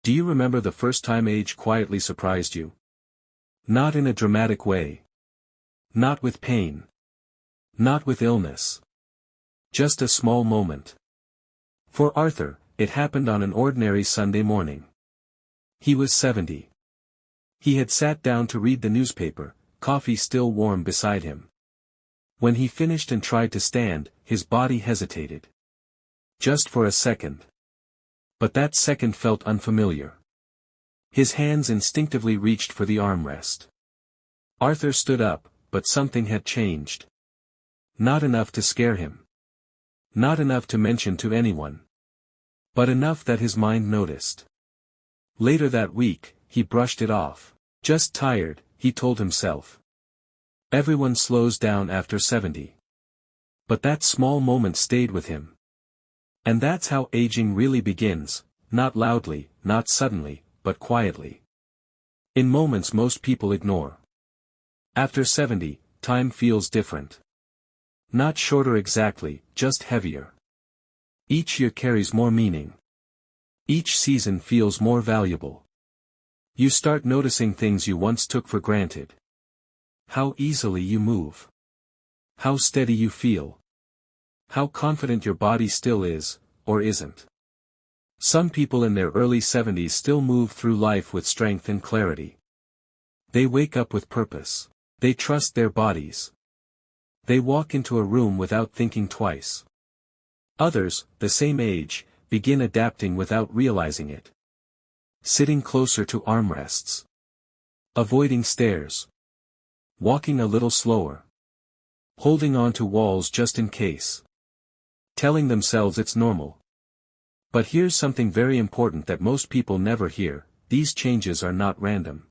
Do you remember the first time age quietly surprised you? Not in a dramatic way. Not with pain. Not with illness. Just a small moment. For Arthur, it happened on an ordinary Sunday morning. He was 70. He had sat down to read the newspaper, coffee still warm beside him. When he finished and tried to stand, his body hesitated. Just for a second. But that second felt unfamiliar. His hands instinctively reached for the armrest. Arthur stood up, but something had changed. Not enough to scare him. Not enough to mention to anyone. But enough that his mind noticed. Later that week, he brushed it off. Just tired, he told himself. Everyone slows down after 70. But that small moment stayed with him. And that's how aging really begins, not loudly, not suddenly, but quietly. In moments most people ignore. After 70, time feels different. Not shorter exactly, just heavier. Each year carries more meaning. Each season feels more valuable. You start noticing things you once took for granted. How easily you move. How steady you feel. How confident your body still is, or isn't. Some people in their early 70s still move through life with strength and clarity. They wake up with purpose. They trust their bodies. They walk into a room without thinking twice. Others, the same age, begin adapting without realizing it. Sitting closer to armrests. Avoiding stairs. Walking a little slower. Holding on to walls just in case. Telling themselves it's normal. But here's something very important that most people never hear: these changes are not random.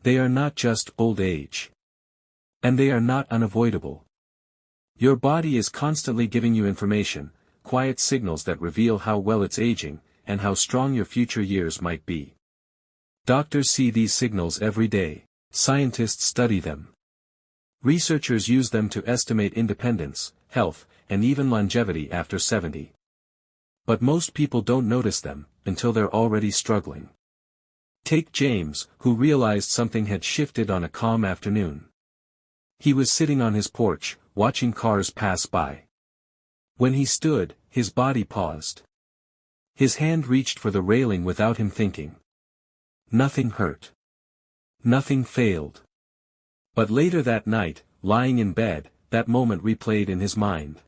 They are not just old age. And they are not unavoidable. Your body is constantly giving you information, quiet signals that reveal how well it's aging, and how strong your future years might be. Doctors see these signals every day. Scientists study them. Researchers use them to estimate independence, health, and even longevity after 70. But most people don't notice them, until they're already struggling. Take James, who realized something had shifted on a calm afternoon. He was sitting on his porch, watching cars pass by. When he stood, his body paused. His hand reached for the railing without him thinking. Nothing hurt. Nothing failed. But later that night, lying in bed, that moment replayed in his mind.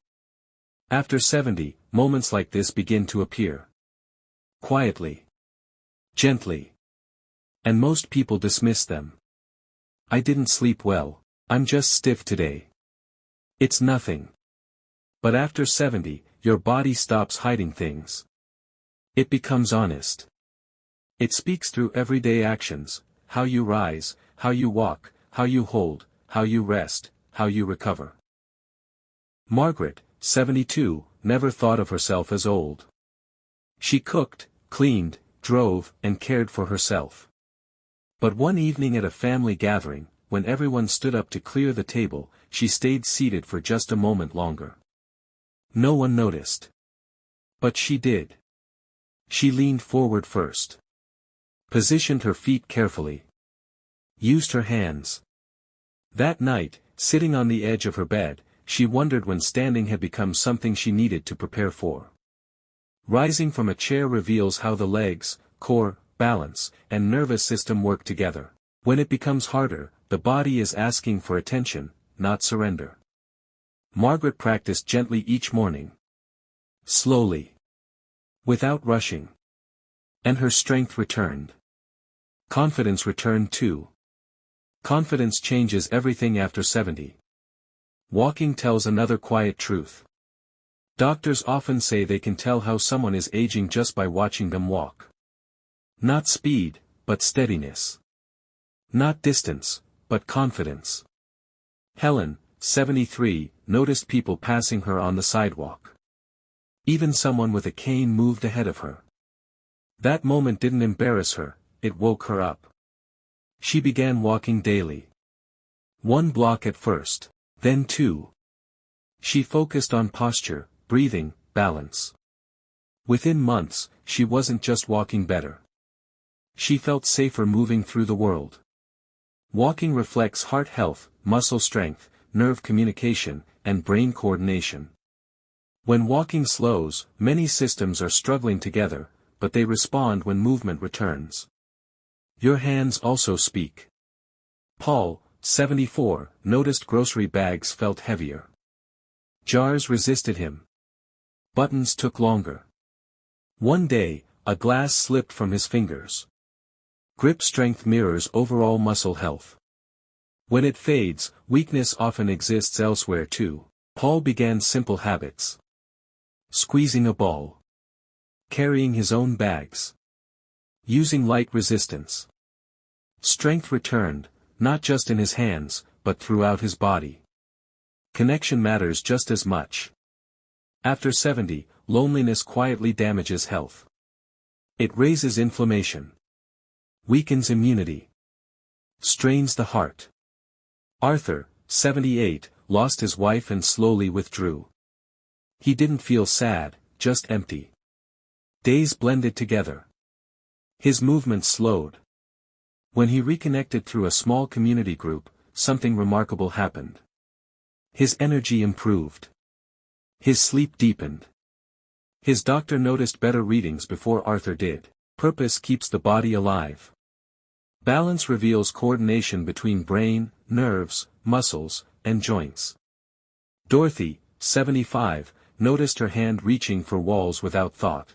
After 70, moments like this begin to appear. Quietly. Gently. And most people dismiss them. I didn't sleep well. I'm just stiff today. It's nothing. But after 70, your body stops hiding things. It becomes honest. It speaks through everyday actions: how you rise, how you walk, how you hold, how you rest, how you recover. Margaret, 72, never thought of herself as old. She cooked, cleaned, drove, and cared for herself. But one evening at a family gathering, when everyone stood up to clear the table, she stayed seated for just a moment longer. No one noticed. But she did. She leaned forward first. Positioned her feet carefully. Used her hands. That night, sitting on the edge of her bed, she wondered when standing had become something she needed to prepare for. Rising from a chair reveals how the legs, core, balance, and nervous system work together. When it becomes harder, the body is asking for attention, not surrender. Margaret practiced gently each morning. Slowly. Without rushing. And her strength returned. Confidence returned too. Confidence changes everything after 70. Walking tells another quiet truth. Doctors often say they can tell how someone is aging just by watching them walk. Not speed, but steadiness. Not distance, but confidence. Helen, 73, noticed people passing her on the sidewalk. Even someone with a cane moved ahead of her. That moment didn't embarrass her, it woke her up. She began walking daily. 1 block at first, then 2. She focused on posture, breathing, balance. Within months, she wasn't just walking better. She felt safer moving through the world. Walking reflects heart health, muscle strength, nerve communication, and brain coordination. When walking slows, many systems are struggling together, but they respond when movement returns. Your hands also speak. Paul, 74, noticed grocery bags felt heavier. Jars resisted him. Buttons took longer. One day, a glass slipped from his fingers. Grip strength mirrors overall muscle health. When it fades, weakness often exists elsewhere too. Paul began simple habits. Squeezing a ball. Carrying his own bags. Using light resistance. Strength returned, not just in his hands, but throughout his body. Connection matters just as much. After 70, loneliness quietly damages health. It raises inflammation. Weakens immunity. Strains the heart. Arthur, 78, lost his wife and slowly withdrew. He didn't feel sad, just empty. Days blended together. His movement slowed. When he reconnected through a small community group, something remarkable happened. His energy improved. His sleep deepened. His doctor noticed better readings before Arthur did. Purpose keeps the body alive. Balance reveals coordination between brain, nerves, muscles, and joints. Dorothy, 75, noticed her hand reaching for walls without thought.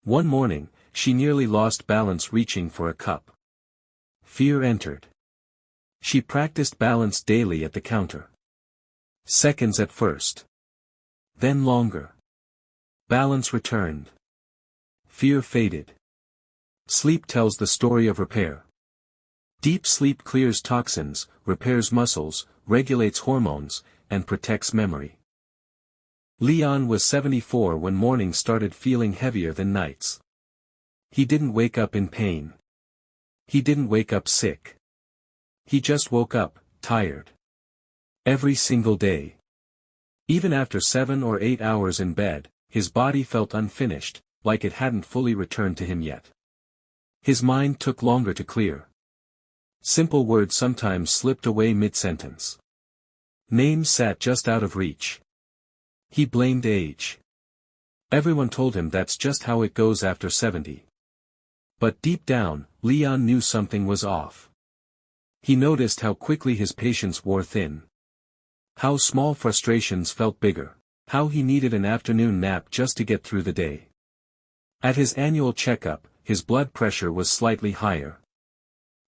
One morning, she nearly lost balance reaching for a cup. Fear entered. She practiced balance daily at the counter. Seconds at first. Then longer. Balance returned. Fear faded. Sleep tells the story of repair. Deep sleep clears toxins, repairs muscles, regulates hormones, and protects memory. Leon was 74 when mornings started feeling heavier than nights. He didn't wake up in pain. He didn't wake up sick. He just woke up, tired. Every single day. Even after 7 or 8 hours in bed, his body felt unfinished, like it hadn't fully returned to him yet. His mind took longer to clear. Simple words sometimes slipped away mid-sentence. Names sat just out of reach. He blamed age. Everyone told him that's just how it goes after 70. But deep down, Leon knew something was off. He noticed how quickly his patience wore thin. How small frustrations felt bigger. How he needed an afternoon nap just to get through the day. At his annual checkup, his blood pressure was slightly higher.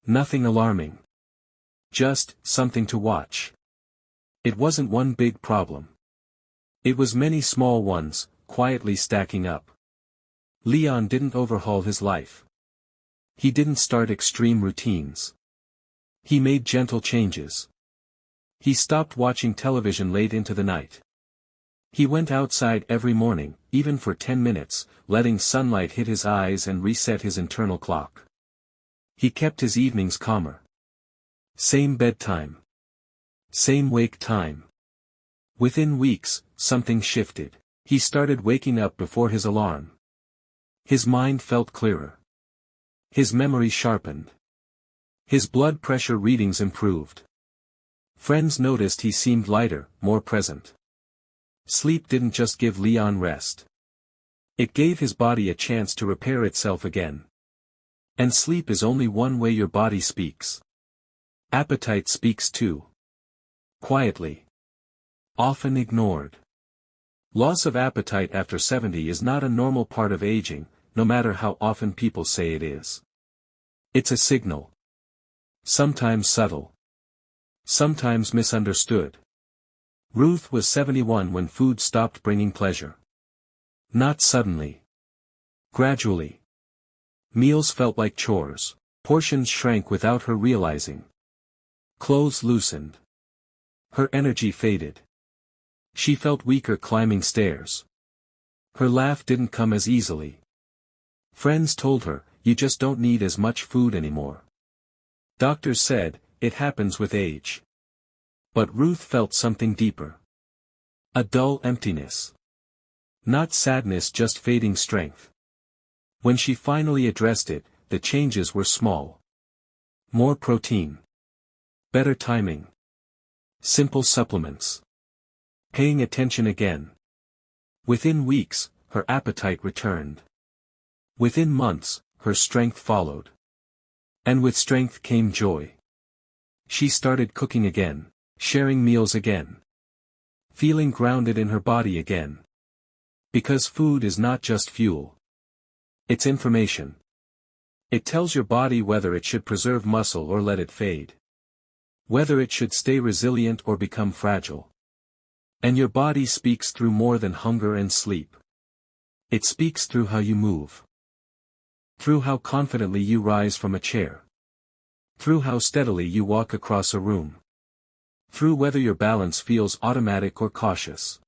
Nothing alarming. Just something to watch. It wasn't one big problem. It was many small ones, quietly stacking up. Leon didn't overhaul his life. He didn't start extreme routines. He made gentle changes. He stopped watching television late into the night. He went outside every morning, even for 10 minutes, letting sunlight hit his eyes and reset his internal clock. He kept his evenings calmer. Same bedtime. Same wake time. Within weeks, something shifted. He started waking up before his alarm. His mind felt clearer. His memory sharpened. His blood pressure readings improved. Friends noticed he seemed lighter, more present. Sleep didn't just give Leon rest. It gave his body a chance to repair itself again. And sleep is only one way your body speaks. Appetite speaks too. Quietly. Often ignored. Loss of appetite after 70 is not a normal part of aging, no matter how often people say it is. It's a signal. Sometimes subtle. Sometimes misunderstood. Ruth was 71 when food stopped bringing pleasure. Not suddenly. Gradually. Meals felt like chores. Portions shrank without her realizing. Clothes loosened. Her energy faded. She felt weaker climbing stairs. Her laugh didn't come as easily. Friends told her, "You just don't need as much food anymore." Doctors said, "It happens with age." But Ruth felt something deeper. A dull emptiness. Not sadness, just fading strength. When she finally addressed it, the changes were small. More protein. Better timing. Simple supplements. Paying attention again. Within weeks, her appetite returned. Within months, her strength followed. And with strength came joy. She started cooking again, sharing meals again. Feeling grounded in her body again. Because food is not just fuel. It's information. It tells your body whether it should preserve muscle or let it fade. Whether it should stay resilient or become fragile. And your body speaks through more than hunger and sleep. It speaks through how you move. Through how confidently you rise from a chair. Through how steadily you walk across a room. Through whether your balance feels automatic or cautious.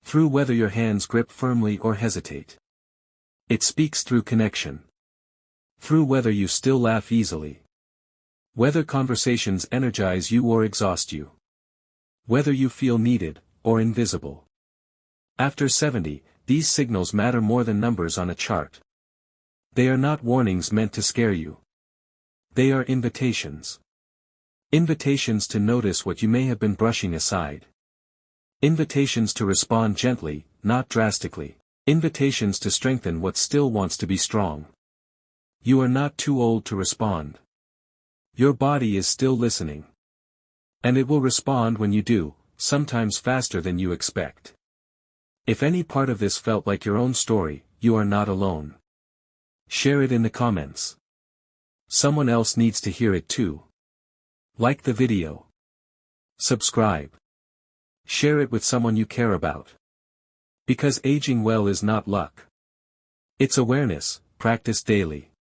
Through whether your hands grip firmly or hesitate. It speaks through connection. Through whether you still laugh easily. Whether conversations energize you or exhaust you. Whether you feel needed, or invisible. After 70, these signals matter more than numbers on a chart. They are not warnings meant to scare you. They are invitations. Invitations to notice what you may have been brushing aside. Invitations to respond gently, not drastically. Invitations to strengthen what still wants to be strong. You are not too old to respond. Your body is still listening. And it will respond when you do, sometimes faster than you expect. If any part of this felt like your own story, you are not alone. Share it in the comments. Someone else needs to hear it too. Like the video. Subscribe. Share it with someone you care about. Because aging well is not luck. It's awareness, practiced daily.